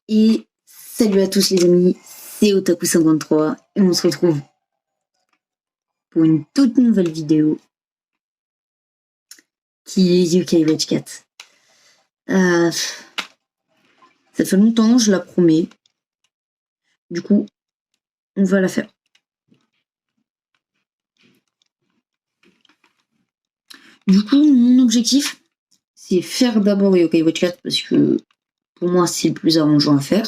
Et salut à tous les amis, c'est Otaku53 et on se retrouve pour une toute nouvelle vidéo qui est Yokai Watch 4. Ça fait longtemps, je la promets. Du coup, on va la faire. Du coup, mon objectif, c'est faire d'abord Yokai Watch 4 parce que pour moi, c'est le plus arrangeant à faire.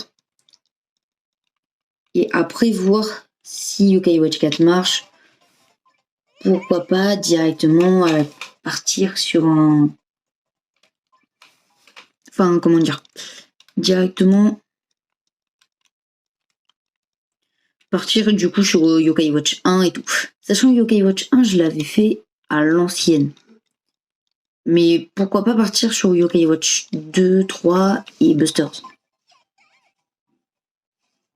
Et après, voir si Yokai Watch 4 marche. Pourquoi pas directement partir sur un... Enfin, comment dire, directement partir du coup sur Yokai Watch 1 et tout. Sachant que Yokai Watch 1, je l'avais fait à l'ancienne. Mais pourquoi pas partir sur Yokai Watch 2, 3 et Busters.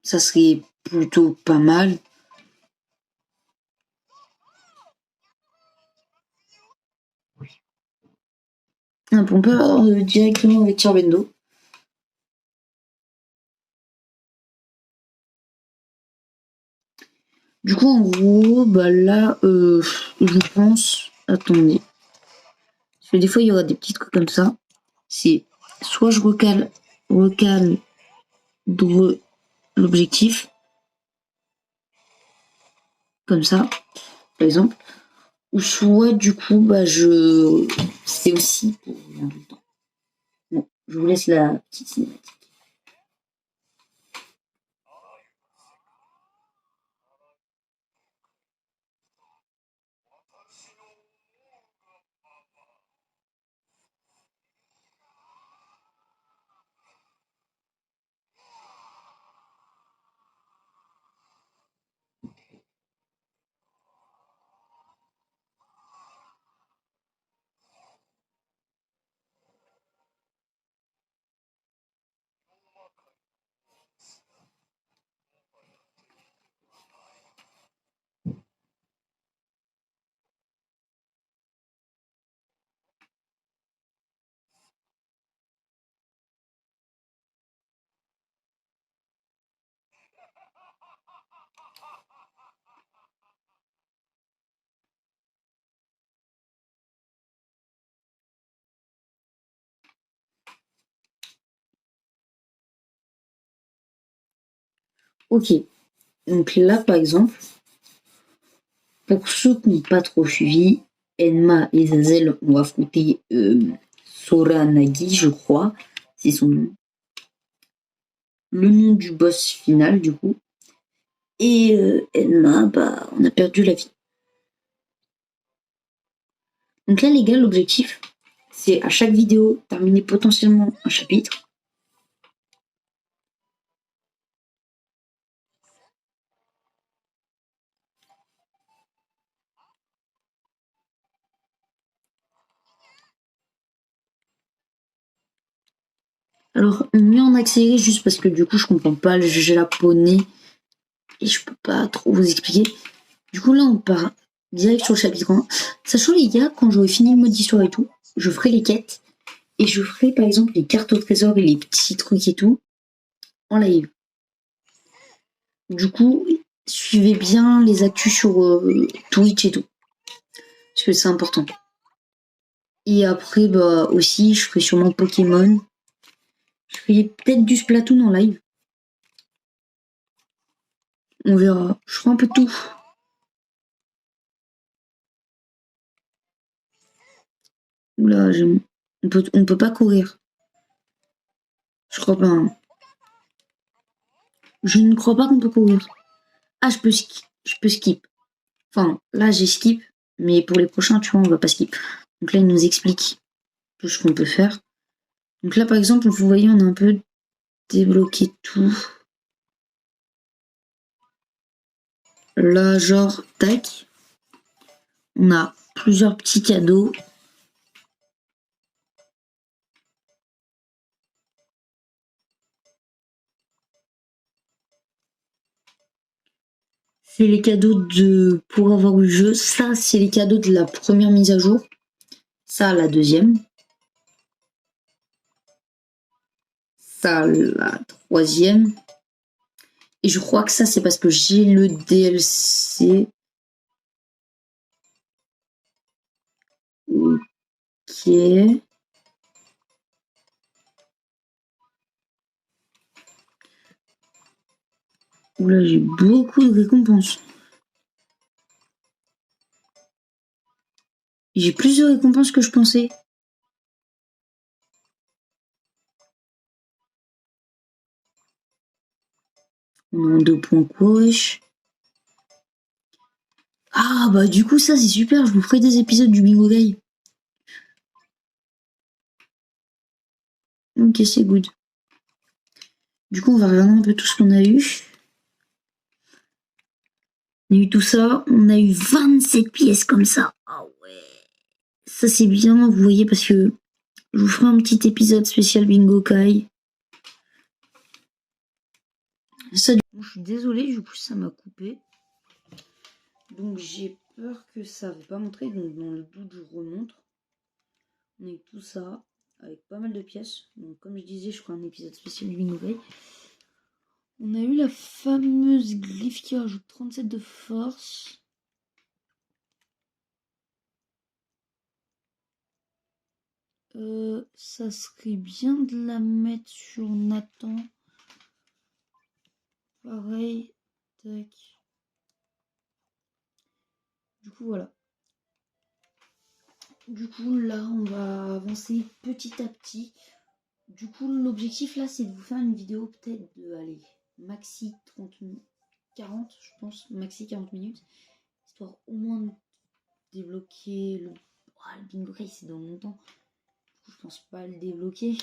Ça serait plutôt pas mal. On peut directement avec Turbendo. Du coup, en gros, bah là, je pense... Attendez. Parce que des fois, il y aura des petits trucs comme ça. C'est soit je recale l'objectif. Comme ça, par exemple. Ou soit, du coup, bah, c'est aussi pour rien tout le temps. Bon, je vous laisse la petite cinématique. Ok, donc là, par exemple, pour ceux qui n'ont pas trop suivi, Enma et Zazel ont affronté Sora Nagi, je crois, c'est son nom. Le nom du boss final, du coup. Et Enma, bah, on a perdu la vie. Donc là, les gars, l'objectif, c'est à chaque vidéo, terminer potentiellement un chapitre. Alors, mieux en accéléré juste parce que du coup, je comprends pas le japonais et je peux pas trop vous expliquer. Du coup, là, on part direct sur le chapitre 1. Sachant, les gars, quand j'aurai fini le mode histoire et tout, je ferai les quêtes et je ferai par exemple les cartes au trésor et les petits trucs et tout en live. Du coup, suivez bien les actus sur Twitch et tout. Parce que c'est important. Et après, bah aussi, je ferai sûrement Pokémon. Je ferai peut-être du Splatoon en live. On verra. Je ferai un peu de tout. Oula, on peut pas courir. Je crois pas. Hein. Je ne crois pas qu'on peut courir. Ah, je peux skip. Enfin, là, j'ai skip. Mais pour les prochains, tu vois, on va pas skip. Donc là, il nous explique tout ce qu'on peut faire. Donc là, par exemple, vous voyez, on a un peu débloqué tout. Là, genre, tac. On a plusieurs petits cadeaux. C'est les cadeaux pour avoir eu le jeu. Ça, c'est les cadeaux de la première mise à jour. Ça, la deuxième. ça la troisième. Et je crois que ça, c'est parce que j'ai le DLC. Ok. Oula, j'ai beaucoup de récompenses. J'ai plus de récompenses que je pensais. On est en 2 points quoi, wesh. Ah bah du coup ça c'est super, je vous ferai des épisodes du Bingo Guy. Ok, c'est good. Du coup on va regarder un peu tout ce qu'on a eu. On a eu tout ça, on a eu 27 pièces comme ça. Ah ouais. Ça c'est bien, vous voyez, parce que je vous ferai un petit épisode spécial Bingo Kai. Ça, du coup, je suis désolée, du coup ça m'a coupé. Donc j'ai peur que ça ne va pas montrer, donc dans le doute je remontre. On a eu tout ça, avec pas mal de pièces. Donc comme je disais, je ferai un épisode spécial du Bingo Kai. On a eu la fameuse glyphe qui rajoute 37 de force. Ça serait bien de la mettre sur Nathan. Pareil. Tac. Du coup, voilà. Du coup, là, on va avancer petit à petit. Du coup, l'objectif, là, c'est de vous faire une vidéo peut-être de, allez, maxi 40, je pense. Maxi 40 minutes. Histoire au moins de débloquer le... Oh, le Bingo Kai, c'est dans longtemps. Du coup, je pense pas le débloquer.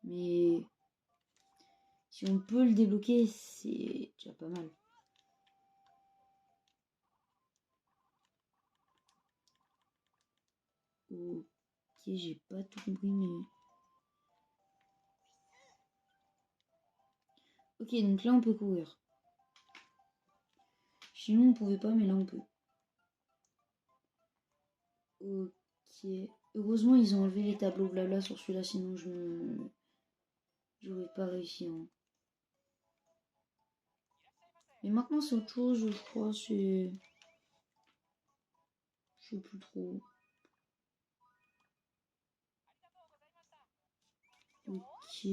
Mais si on peut le débloquer, c'est déjà pas mal. Ok, j'ai pas tout compris, mais... Ok, donc là on peut courir. Sinon on pouvait pas, mais là on peut. Ok. Heureusement ils ont enlevé les tableaux blabla sur celui-là, sinon j'aurais pas réussi. Hein. Mais maintenant c'est autre chose, je crois, c'est... Je sais plus trop. Ok.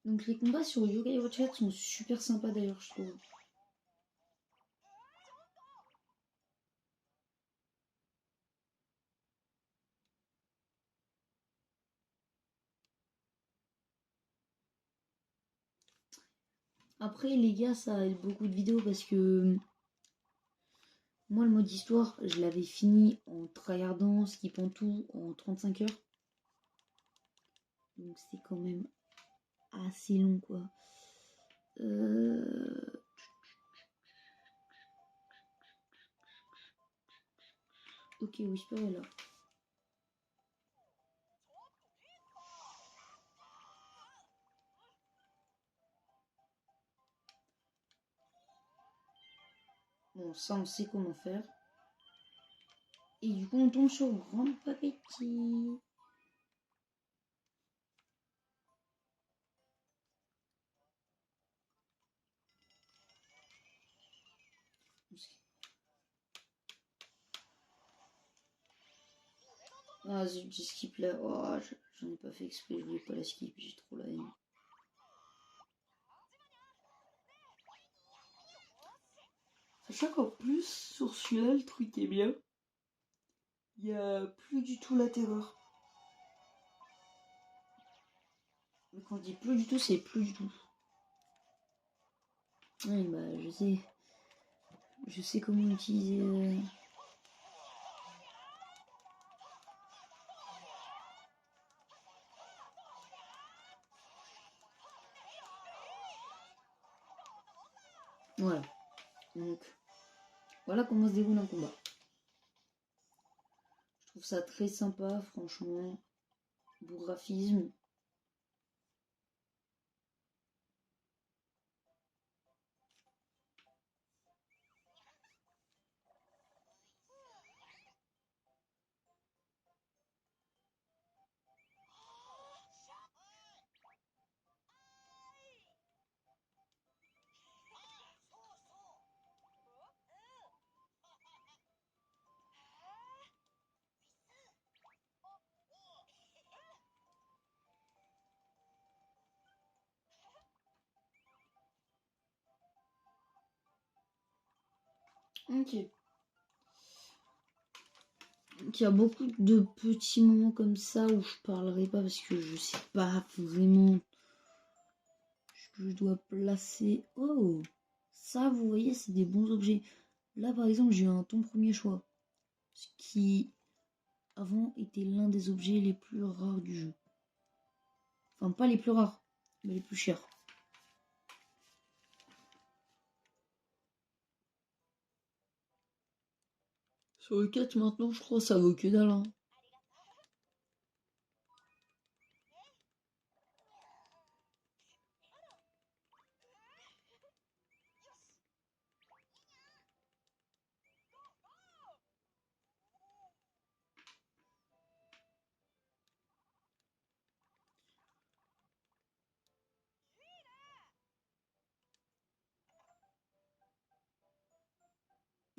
Donc les combats sur Yoga Watchat sont super sympas d'ailleurs, je trouve. Après les gars, ça aide beaucoup de vidéos parce que... Moi, le mode histoire, je l'avais fini en tryhardant, skippant tout, en 35 heures. Donc c'est quand même assez long, quoi. Ok, Whisper est là. Bon, ça, on sait comment faire. Et du coup, on tombe sur Grand Papetti. Ah, j'ai skip là. Oh, j'en ai pas fait exprès, je voulais pas la skip, j'ai trop la haine. Sachant qu'en plus, sur celui-là, le truc est bien. Il n'y a plus du tout la terreur. Mais quand je dis plus du tout, c'est plus du tout. Oui, bah, je sais. Je sais comment utiliser... Voilà. Donc, voilà comment se déroule un combat. Je trouve ça très sympa, franchement. Beau graphisme. Ok. Donc, il y a beaucoup de petits moments comme ça où je parlerai pas parce que je sais pas vraiment ce que je dois placer. Oh, ça, vous voyez, c'est des bons objets. Là, par exemple, j'ai un ton premier choix, ce qui avant était l'un des objets les plus rares du jeu. Enfin, pas les plus rares, mais les plus chers. Sur le 4 maintenant, je crois, ça vaut que dalle. Hein.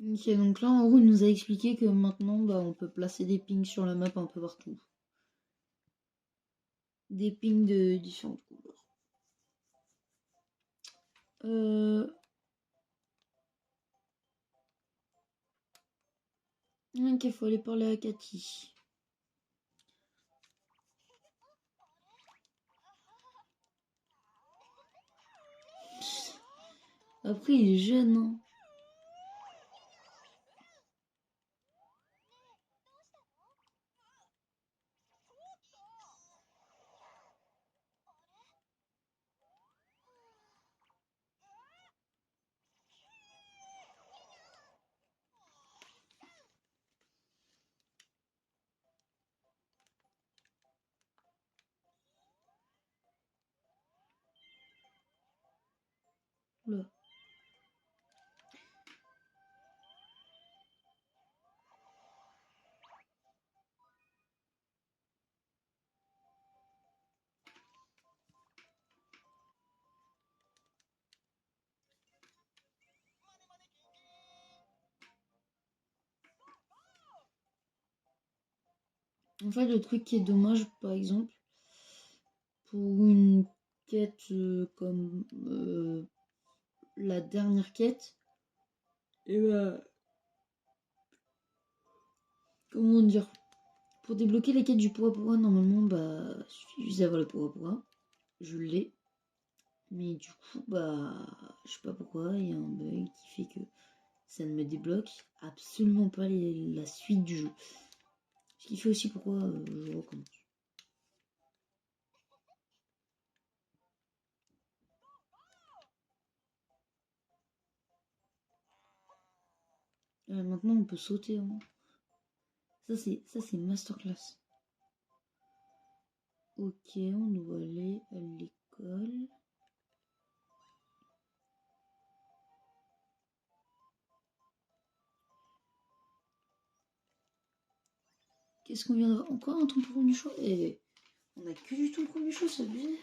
Ok, donc là, en gros, il nous a expliqué que maintenant, bah, on peut placer des pings sur la map un peu partout. Des pings de différentes couleurs. Ok, il faut aller parler à Cathy. Après, il est jeune, hein. Là. En fait, le truc qui est dommage, par exemple, pour une quête comme la dernière quête, et bah, comment dire, pour débloquer les quêtes du pourra, normalement, bah, il suffit juste d'avoir le pourra. Je l'ai. Mais du coup, bah, je sais pas pourquoi, il y a un bug qui fait que ça ne me débloque absolument pas la suite du jeu. Ce qui fait aussi pourquoi je recommence. Maintenant, on peut sauter. Hein. Ça c'est masterclass. Ok, on doit aller à l'école. Qu'est-ce qu'on viendra encore un ton premier choix. Eh, on a que du ton premier choix, c'est abusé.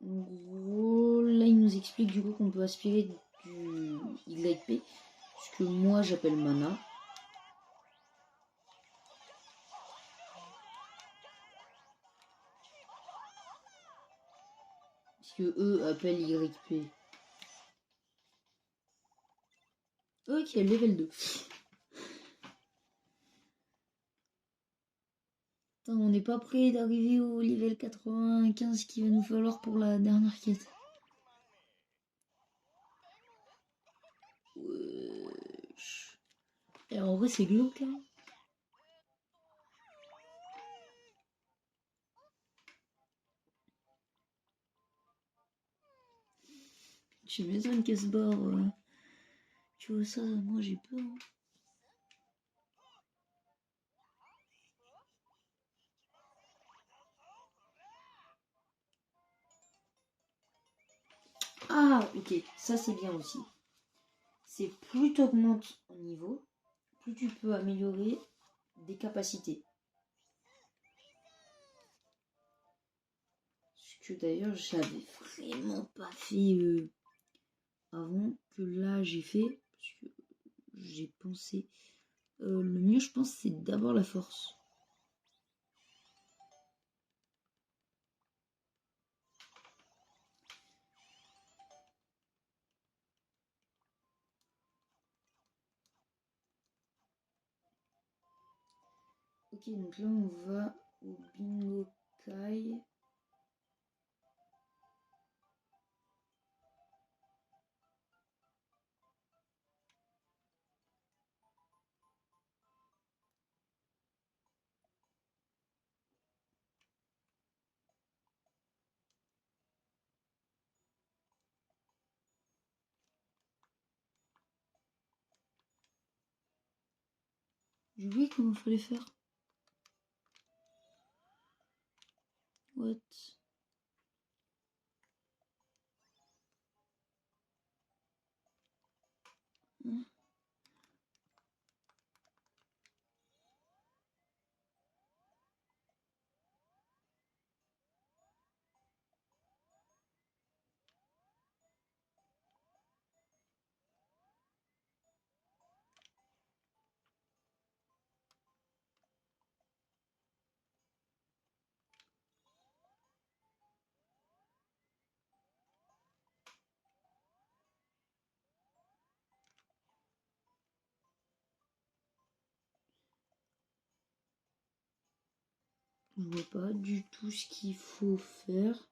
En gros, là, il nous explique du coup qu'on peut aspirer du YP, ce que moi j'appelle mana. Ce que eux appellent YP. Ok, level 2. Attends, on n'est pas prêt d'arriver au level 95 qu'il va nous falloir pour la dernière quête. Wesh. Et en vrai, c'est glauque, hein. Tu m'étonnes qu'elle se barre. Tu vois ça, moi j'ai peur. Hein. Ah, ok, ça c'est bien aussi. C'est plus tu augmentes en niveau, plus tu peux améliorer des capacités. Ce que d'ailleurs j'avais vraiment pas fait avant, que là j'ai fait, parce que j'ai pensé. Le mieux, je pense, c'est d'abord la force. Ok, donc là on va au bingo kai. J'ai oublié comment il fallait faire. What? Hein? Je vois pas du tout ce qu'il faut faire.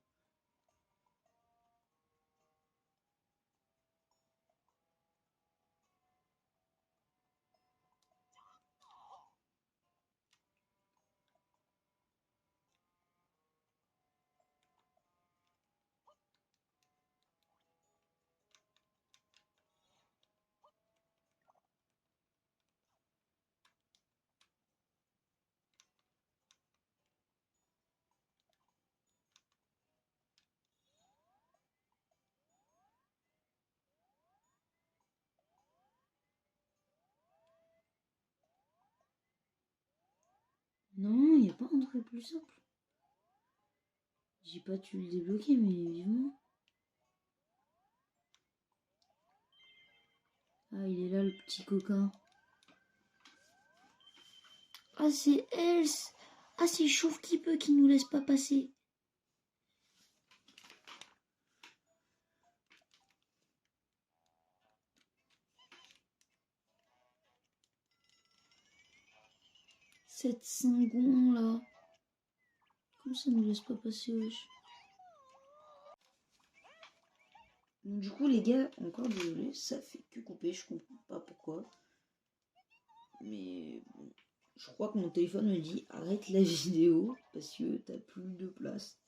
Non, il n'y a pas un truc plus simple. J'ai pas dû le débloquer, mais vivement. Ah, il est là, le petit coquin. Ah, c'est Else. Ah, c'est Chauve qui peut qui nous laisse pas passer. Cette cingon là. Comment ça nous laisse pas passer, wesh? Donc, du coup, les gars, encore désolé, ça fait que couper, je comprends pas pourquoi. Mais bon, je crois que mon téléphone me dit arrête la vidéo parce que t'as plus de place.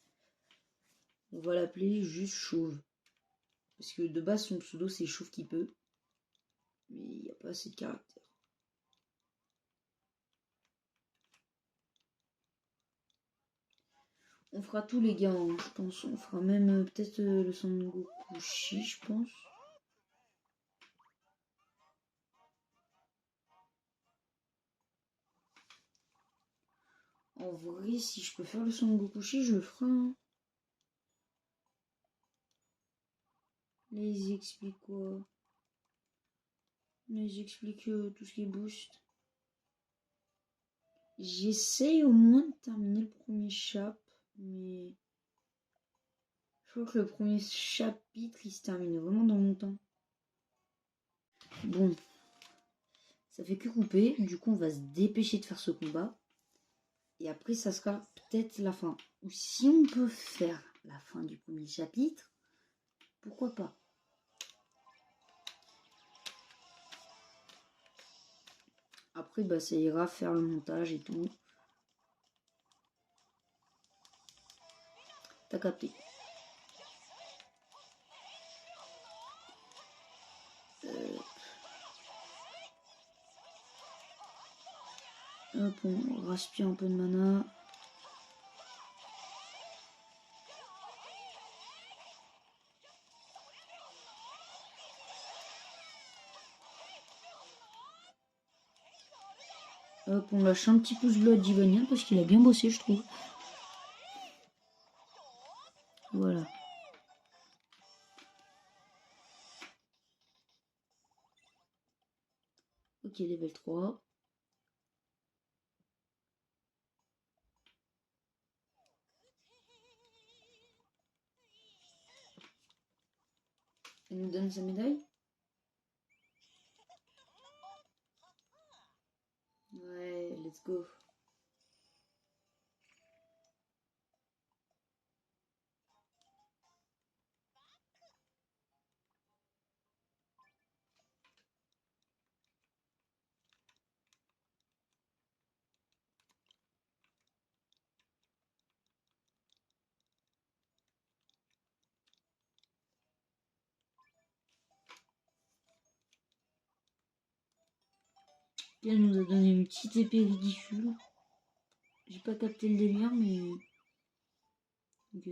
On va l'appeler juste Chauve. Parce que de base, son pseudo c'est Chauve qui peut. Mais il n'y a pas assez de caractères. On fera tous les gars, hein, je pense. On fera même peut-être le Son Goku Shi, je pense. En vrai, si je peux faire le Son Goku Shi, je le ferai. Hein. Là, ils expliquent quoi? Là, ils expliquent tout ce qui est boost. J'essaye au moins de terminer le premier chapitre, mais je crois que le premier chapitre il se termine vraiment dans longtemps. Bon, ça fait que couper, du coup on va se dépêcher de faire ce combat. Et après ça sera peut-être la fin. Ou si on peut faire la fin du premier chapitre, pourquoi pas. Après bah ça ira faire le montage et tout. T'as capté. Hop, on raspire un peu de mana. Hop, on lâche un petit pouce bleu à Divania parce qu'il a bien bossé, je trouve. Ok, level 3. Elle nous donne sa médaille. Ouais, let's go. Elle nous a donné une petite épée ridicule. J'ai pas capté le délire, mais... Ok.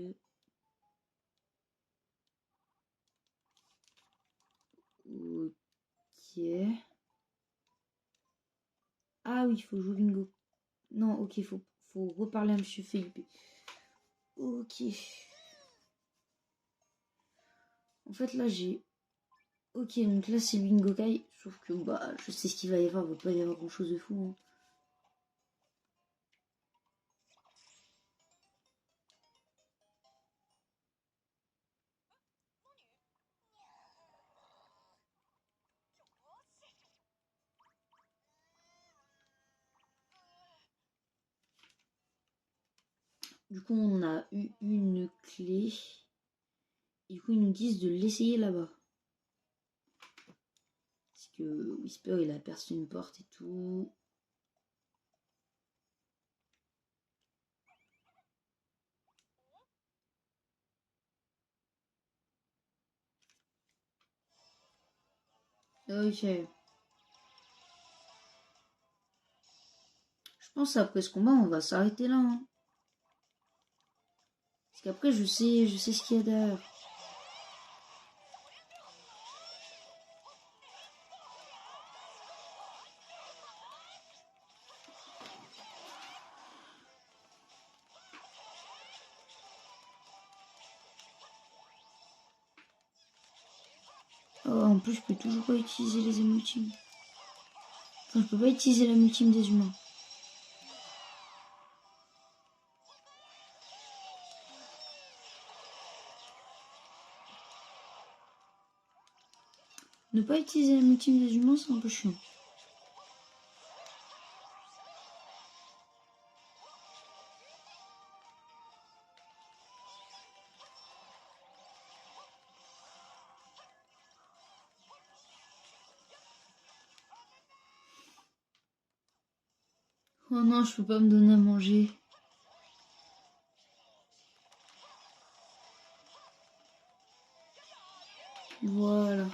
Ok. Ah oui, il faut jouer bingo. Non, ok, faut reparler à Monsieur Felipe. Ok. En fait, là, j'ai... Ok, donc là, c'est Bingo Kai. Sauf que, bah, je sais ce qu'il va y avoir. Il va pas y avoir grand-chose de fou, hein. Du coup, on a eu une clé. Et du coup, ils nous disent de l'essayer là-bas. Parce que Whisper, il a percé une porte et tout. Ok. Je pense après ce combat, on va s'arrêter là, hein. Parce qu'après, je sais ce qu'il y a derrière. Oh, en plus, je peux toujours pas utiliser les multimes. Enfin, je peux pas utiliser la multime des humains. Ne pas utiliser la multime des humains, c'est un peu chiant. Oh non, je peux pas me donner à manger. Voilà.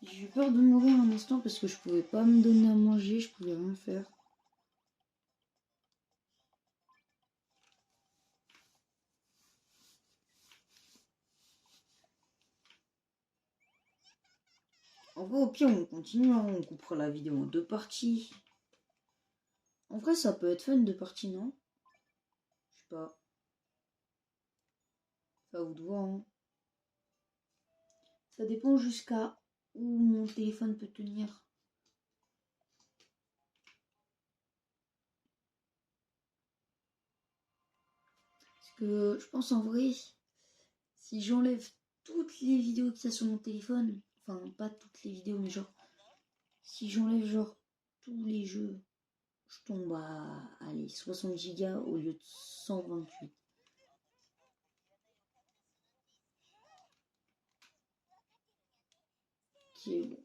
J'ai eu peur de mourir un instant parce que je pouvais pas me donner à manger, je pouvais rien faire. En vrai, au pire, on continue, hein, on coupera la vidéo en 2 parties. En vrai, ça peut être fun 2 parties, non? Je sais pas. Ça vous de voir, hein. Ça dépend jusqu'à où mon téléphone peut tenir. Parce que je pense en vrai, si j'enlève toutes les vidéos qu'il y a sur mon téléphone, enfin pas toutes les vidéos, mais genre, si j'enlève genre tous les jeux, je tombe à allez, 60 gigas au lieu de 128. Qui est bon.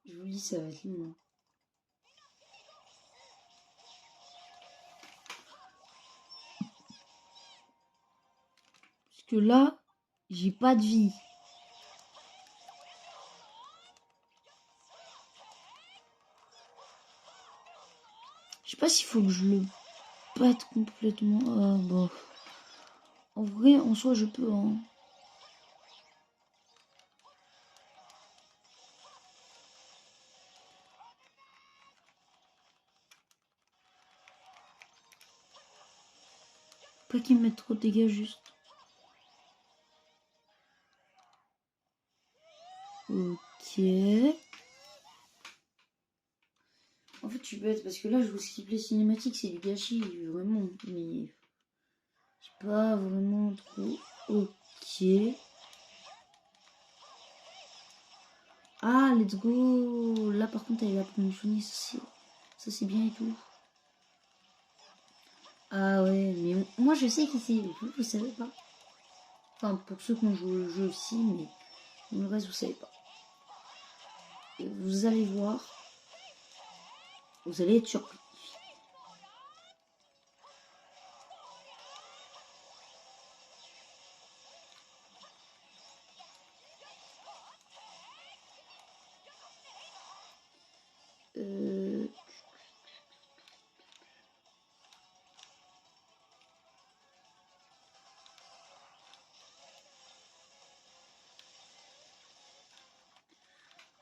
Je vous dis, ça va être long, hein. Parce que là, j'ai pas de vie. Je sais pas s'il faut que je le batte complètement. Ah, bon. En vrai, en soi, je peux, hein. Pas qu'il me mette trop de dégâts juste. Ok. En fait, je suis bête parce que là, je vous skip les cinématiques, c'est du gâchis, vraiment. Mais c'est pas vraiment trop. Ok. Ah, let's go. Là, par contre, elle est là pour me soigner. Ça, c'est bien et tout. Ah ouais, mais moi, je sais qui c'est. Vous savez pas. Enfin, pour ceux qui ont joué au jeu aussi, mais le reste, vous savez pas. Et vous allez voir. Vous allez être surpris. Euh...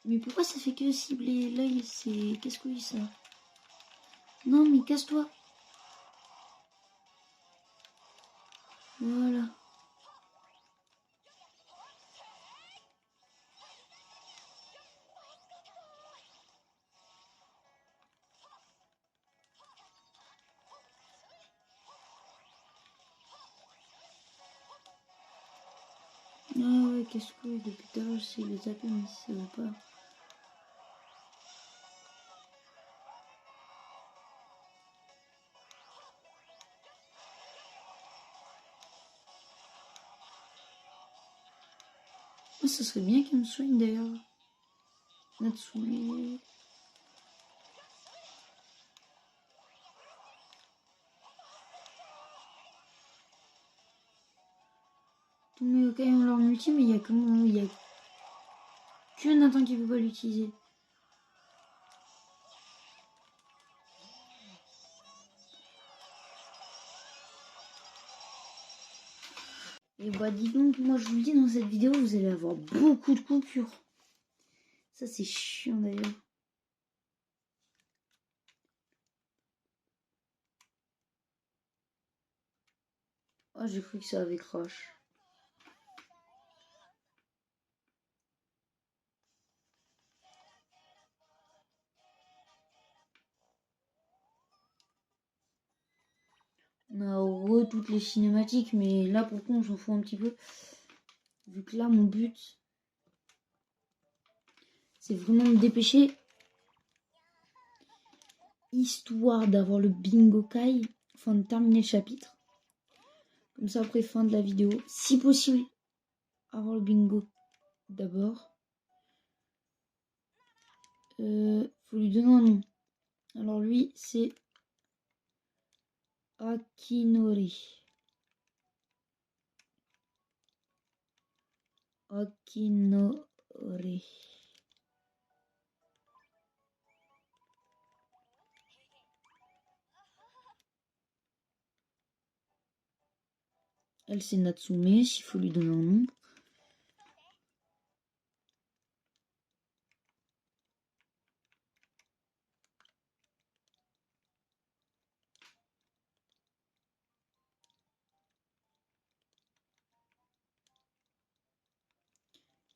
Mais pourquoi ça fait que cibler l'œil? C'est... Qu'est-ce que c'est ça? Non, mais casse-toi. Voilà. Ah ouais, qu'est-ce que depuis tout à l'heure j'essaie de le taper, mais ça va pas. Ah, ça serait bien qu'il me soigne d'ailleurs. Natsume. Tous mes Yokai ont leur multi, mais il y a que Nathan qui peut pas l'utiliser. Et bah dis donc, moi je vous le dis, dans cette vidéo, vous allez avoir beaucoup de coupures. Ça c'est chiant d'ailleurs. Ah, j'ai cru que ça avait crash. On a heureux toutes les cinématiques, mais là pour le coup on s'en fout un petit peu. Vu que là mon but, c'est vraiment de me dépêcher. Histoire d'avoir le bingo kai, enfin de terminer le chapitre. Comme ça après fin de la vidéo. Si possible, avoir le bingo d'abord. Faut lui donner un nom. Alors lui c'est Akinori. Akinori. Elle c'est Natsume, s'il faut lui donner un nom.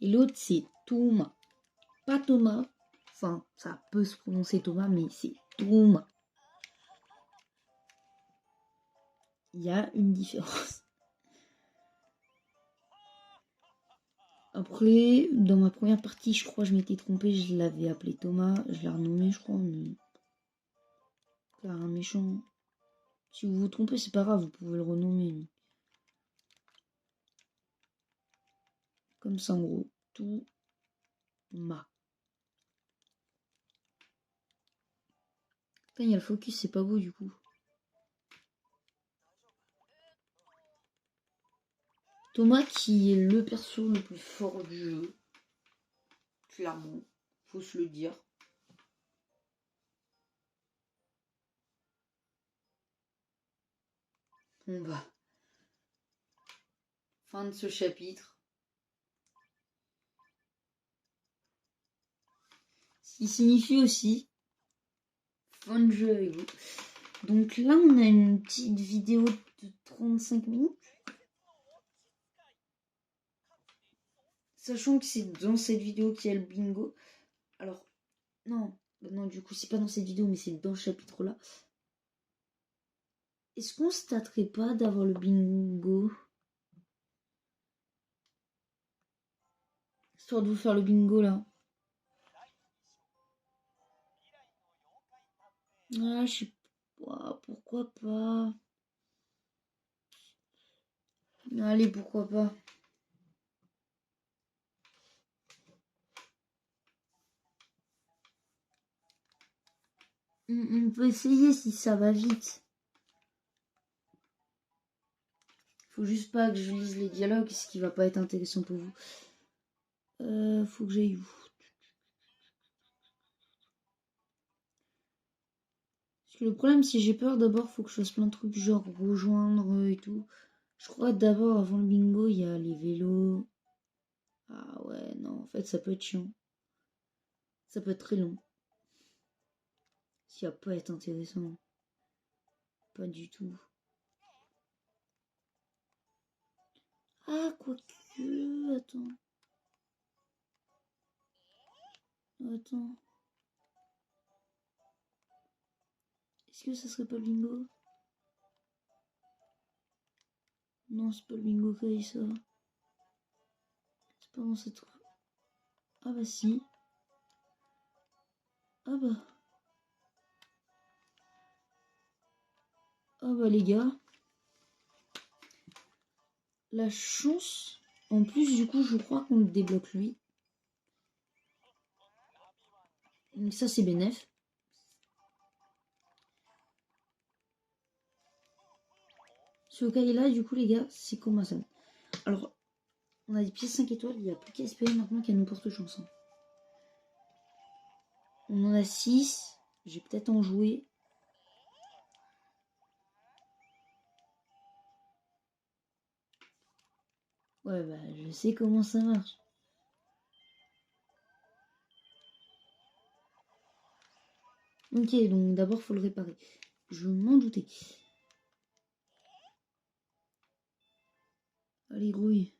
Et l'autre c'est Touma. Pas Thomas. Enfin, ça peut se prononcer Thomas, mais c'est Touma. Il y a une différence. Après, dans ma première partie, je crois que je m'étais trompée, je l'avais appelé Thomas, je l'ai renommé, je crois, mais... Car un méchant... Si vous vous trompez, c'est pas grave, vous pouvez le renommer. Comme ça, en gros. Thomas. Putain, il y a le focus, c'est pas beau, du coup. Thomas, qui est le perso le plus fort du jeu. Clairement, faut se le dire. On va. Fin de ce chapitre. Ce qui signifie aussi fin de jeu avec vous. Donc là, on a une petite vidéo de 35 minutes. Sachant que c'est dans cette vidéo qu'il y a le bingo. Alors, non, non, du coup, c'est pas dans cette vidéo, mais c'est dans ce chapitre-là. Est-ce qu'on se tâterait pas d'avoir le bingo? Histoire de vous faire le bingo, là. Ah, je sais pas, pourquoi pas. Allez, pourquoi pas. On peut essayer si ça va vite. Faut juste pas que je lise les dialogues, ce qui va pas être intéressant pour vous. Faut que j'aille où? Parce que le problème, si j'ai peur, d'abord, faut que je fasse plein de trucs, genre rejoindre et tout. Je crois d'abord, avant le bingo, il y a les vélos. Ah ouais, non, en fait, ça peut être chiant. Ça peut être très long. Ça va pas être intéressant. Pas du tout. Ah, quoique... Attends. Attends. Est-ce que ça serait pas le bingo? Non, c'est pas le bingo Kai, ça. C'est pas dans cette... Ah bah si. Ah bah... Ah bah les gars. La chance... En plus, du coup, je crois qu'on le débloque lui. Donc ça, c'est bénef. Ce Kai-là, du coup, les gars, c'est comment ça? Alors, on a des pièces 5 étoiles, il n'y a plus qu'à espérer maintenant qu'elle nous porte chance. Hein. On en a 6. Je vais peut-être en jouer. Ouais, bah, je sais comment ça marche. Ok, donc d'abord, faut le réparer. Je m'en doutais. Allez, grouille.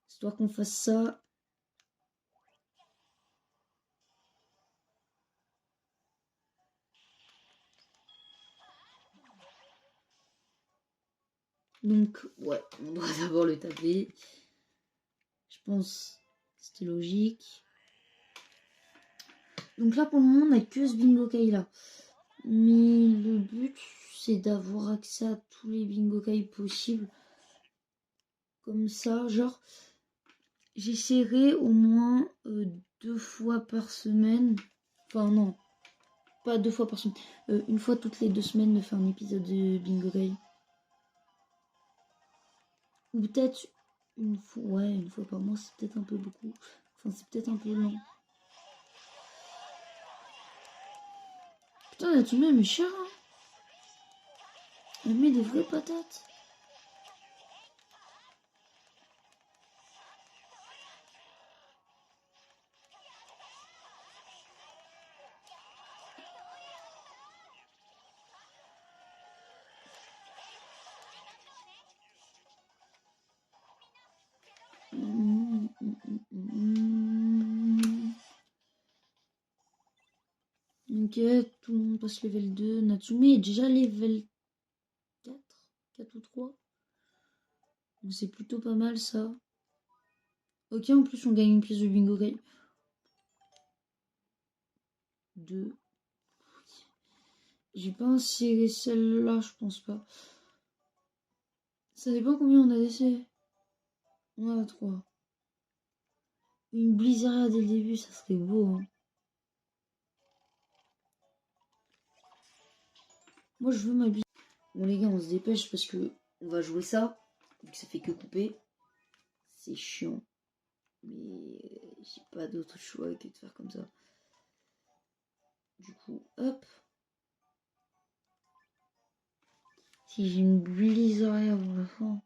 Histoire qu'on fasse ça. Donc, ouais, on doit d'abord le taper. Je pense que c'était logique. Donc là, pour le moment, on n'a que ce bingo kai là. Mais le but, c'est d'avoir accès à tous les bingo kai possibles. Comme ça, genre, j'essaierai au moins 2 fois par semaine. Enfin, non, pas 2 fois par semaine. Une fois toutes les 2 semaines de faire un épisode de bingo kai. Ou peut-être une fois, ouais, une fois par mois, c'est peut-être un peu beaucoup. Enfin, c'est peut-être un peu lent. Putain, Natsume, elle met cher, hein. Elle met des vraies patates. Ok, tout le monde passe level 2. Natsume est déjà level 4, 4 ou 3. C'est plutôt pas mal ça. Ok, en plus on gagne une pièce de bingo kai. 2. J'ai pas inséré celle-là, je pense pas. Ça dépend combien on a d'essais. On en a 3. Une Blizzard dès le début, ça serait beau. Hein. Moi je veux ma Blizzard. Bon les gars, on se dépêche parce que on va jouer ça. Donc ça fait que couper. C'est chiant. Mais j'ai pas d'autre choix que de faire comme ça. Du coup, hop. Si j'ai une Blizzard avant la fin.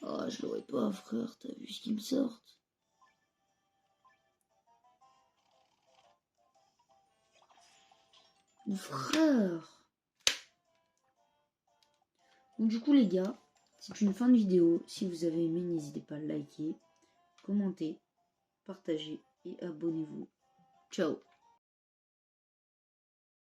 Oh, je l'aurais pas, frère. T'as vu ce qu'ils me sortent? Frère. Donc du coup les gars, c'est une fin de vidéo. Si vous avez aimé, n'hésitez pas à liker, commenter, partager et abonnez-vous. Ciao.